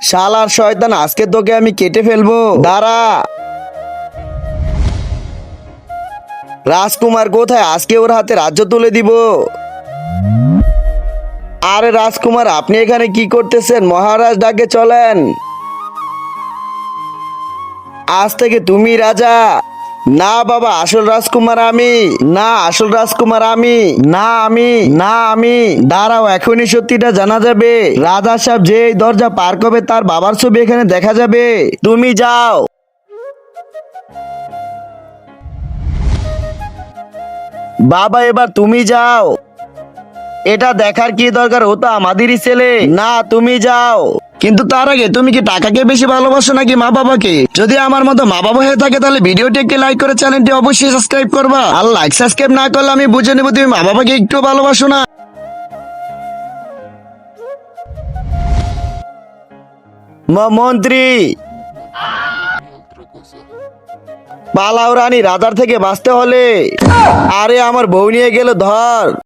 শালার শয়তান, আজকে তোকে আমি কেটে ফেলবো, দাঁড়া। রাজকুমার কোথায়? আজকে ওর হাতে রাজ্য তুলে দিব। আরে রাজকুমার, আপনি এখানে কি করতেছেন? মহারাজ ডাকে চলেন। আজ থেকে তুমি রাজা। না বাবা, আসল রাজকুমার আমি। না, আসল রাজকুমার আমি। না আমি। না আমি। দাঁড়াও, এখনই সত্যিটা জানা যাবে। রাজা সাহেব যে এই দরজা পার করবে তার বাবার ছবি এখানে দেখা যাবে। তুমি যাও। বাবা, এবার তুমি যাও। এটা দেখার কি দরকার? ও তো আমাদেরই ছেলে। না, তুমি যাও। কিন্তু তার আগে, তুমি কি টাকাকে বেশি ভালোবাসো নাকি মা বাবাকে? যদি আমার মতো মা বাবা হয়ে থাকে তাহলে ভিডিওটি একটি লাইক করে চ্যানেলটি অবশ্যই সাবস্ক্রাইব করবা। আর লাইক সাবস্ক্রাইব না করলে আমি বুঝে নেবো তুমি মা বাবাকে একটু ভালোবাসো না। মন্ত্রী, পালাও রানী, রাজার থেকে বাঁচতে হলে। আরে আমার বউ নিয়ে গেল, ধর।